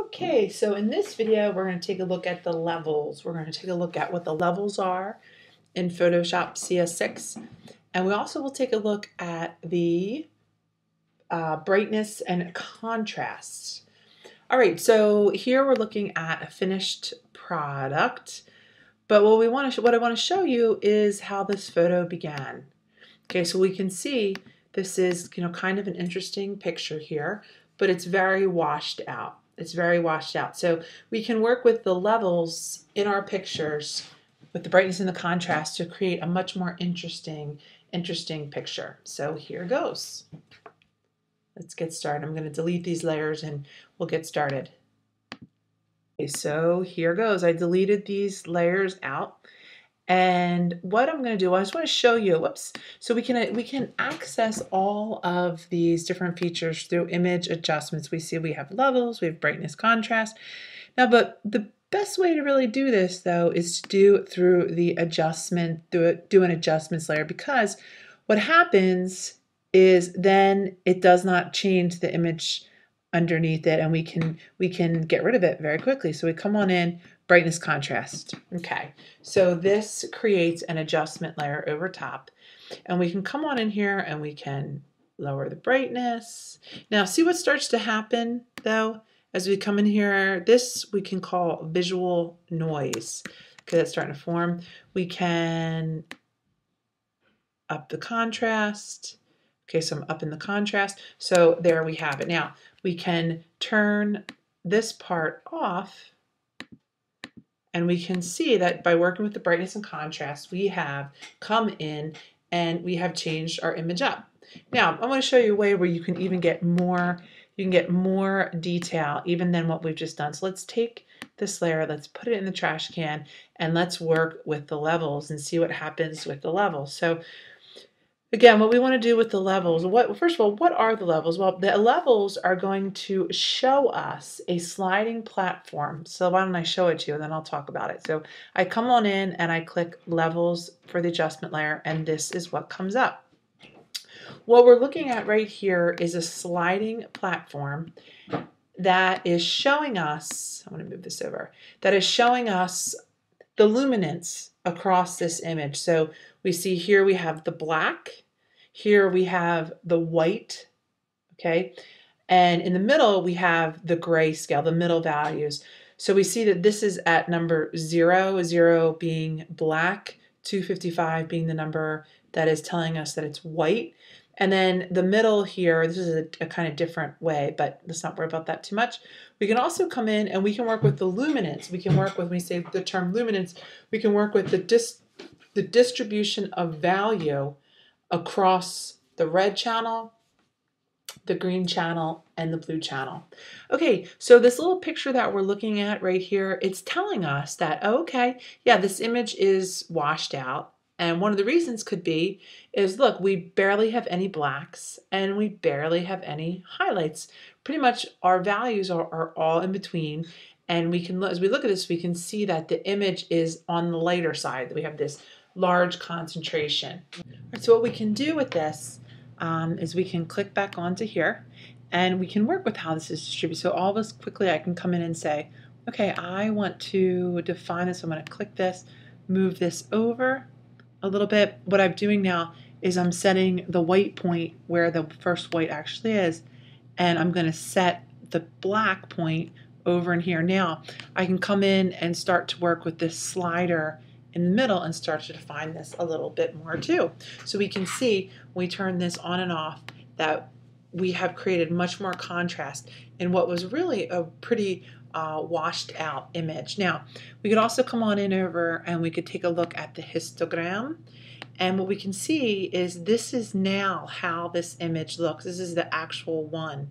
Okay, so in this video, we're going to take a look at the levels. We're going to take a look at what the levels are in Photoshop CS6. And we also will take a look at the brightness and contrast. All right, so here we're looking at a finished product. But what I want to show you is how this photo began. Okay, so we can see this is, kind of an interesting picture here, but it's very washed out. It's very washed out. So we can work with the levels in our pictures with the brightness and the contrast to create a much more interesting picture. So here goes. Let's get started. I'm going to delete these layers and we'll get started. Okay, so here goes. I deleted these layers out. And what I'm going to do, I just want to show you, whoops, so we can access all of these different features through image adjustments. We see we have levels, we have brightness, contrast. Now, but the best way to really do this, though, is to do it through the adjustment, do an adjustments layer, because what happens is then it does not change the image underneath it, and we can get rid of it very quickly. So we come on in, brightness, contrast. Okay, so this creates an adjustment layer over top, and we can come on in here and we can lower the brightness. Now see what starts to happen though as we come in here. This we can call visual noise. Okay, that's starting to form. We can up the contrast. Okay, so I'm up in the contrast. So there we have it. Now we can turn this part off, and we can see that by working with the brightness and contrast, we have come in and we have changed our image up. Now I'm going to show you a way where you can even get more, detail even than what we've just done. So let's take this layer, let's put it in the trash can, and let's work with the levels and see what happens with the levels. So again, what we want to do with the levels, first of all, what are the levels? Well, the levels are going to show us a sliding platform. So why don't I show it to you and then I'll talk about it. So I come on in and I click levels for the adjustment layer, and this is what comes up. What we're looking at right here is a sliding platform that is showing us, I'm going to move this over, that is showing us the luminance across this image. So we see here we have the black, here we have the white, okay? And in the middle we have the grayscale, the middle values. So we see that this is at number 0, 0 being black, 255 being the number that is telling us that it's white. And then the middle here, this is a kind of different way, but let's not worry about that too much. We can also come in and we can work with the luminance. We can work with, when we say the term luminance, we can work with the distribution of value across the red channel, the green channel, and the blue channel. Okay, so this little picture that we're looking at right here, it's telling us that, oh, okay, yeah, this image is washed out. And one of the reasons could be is, look, we barely have any blacks and we barely have any highlights. Pretty much our values are all in between. And we can, as we look at this, we can see that the image is on the lighter side, that we have this large concentration. Right, so what we can do with this is we can click back onto here and we can work with how this is distributed. So all of us quickly, I can come in and say, okay, I want to define this. So I'm going to click this, move this over a little bit. What I'm doing now is I'm setting the white point where the first white actually is, and I'm going to set the black point over in here. Now I can come in and start to work with this slider in the middle and start to define this a little bit more too. So we can see when we turn this on and off that we have created much more contrast in what was really a pretty washed out image. Now we could also come on in over and we could take a look at the histogram, and what we can see is this is now how this image looks. This is the actual one,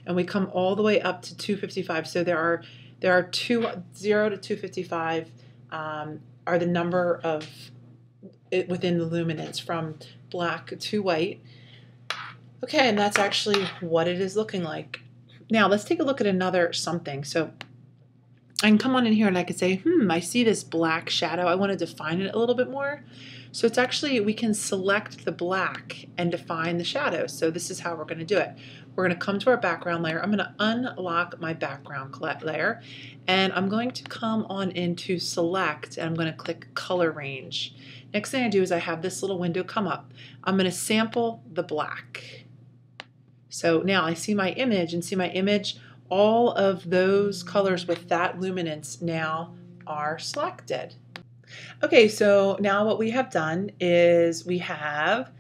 and we come all the way up to 255. So there are 0 to 255 are the number of within the luminance from black to white. Okay, and that's actually what it is looking like. Now let's take a look at another something. So I can come on in here and I could say, I see this black shadow. I want to define it a little bit more. So it's actually, we can select the black and define the shadow. So this is how we're going to do it. we're going to come to our background layer. I'm going to unlock my background layer, and I'm going to come on into select, and I'm going to click color range. Next thing I do is I have this little window come up. I'm going to sample the black. So now I see my image, and see my image, all of those colors with that luminance now are selected. Okay, so now what we have done is we have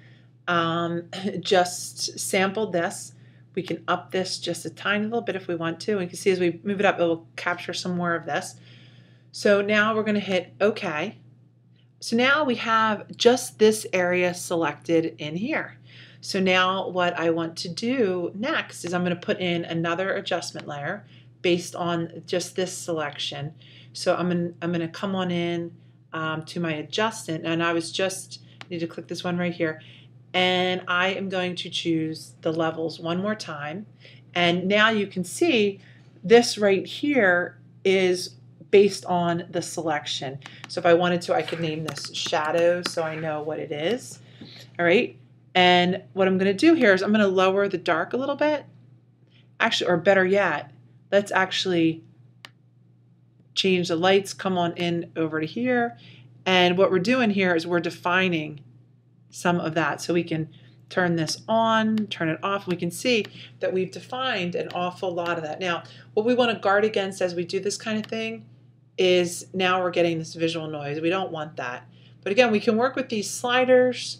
just sampled this. We can up this just a tiny little bit if we want to. And you can see as we move it up, it will capture some more of this. So now we're going to hit OK. So now we have just this area selected in here. So now what I want to do next is I'm going to put in another adjustment layer based on just this selection. So I'm going to come on in to my adjustment, and I need to click this one right here, and I am going to choose the levels one more time. And now you can see this right here is based on the selection. So if I wanted to, I could name this shadows so I know what it is. All right. And what I'm going to do here is I'm going to lower the dark a little bit. Actually, or better yet, let's actually change the lights, come on in over to here. And what we're doing here is we're defining some of that. So we can turn this on, turn it off. We can see that we've defined an awful lot of that. Now, what we want to guard against as we do this kind of thing is now we're getting this visual noise. We don't want that. But again, we can work with these sliders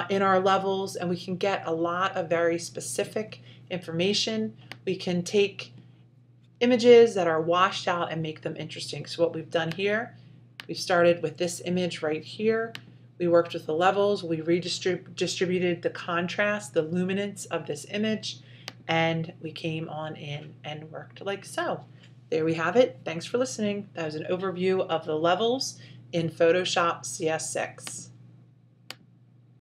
in our levels, and we can get a lot of very specific information. We can take images that are washed out and make them interesting. So what we've done here, we started with this image right here. We worked with the levels. We redistributed the contrast, the luminance of this image, and we came on in and worked like so. There we have it. Thanks for listening. That was an overview of the levels in Photoshop CS6.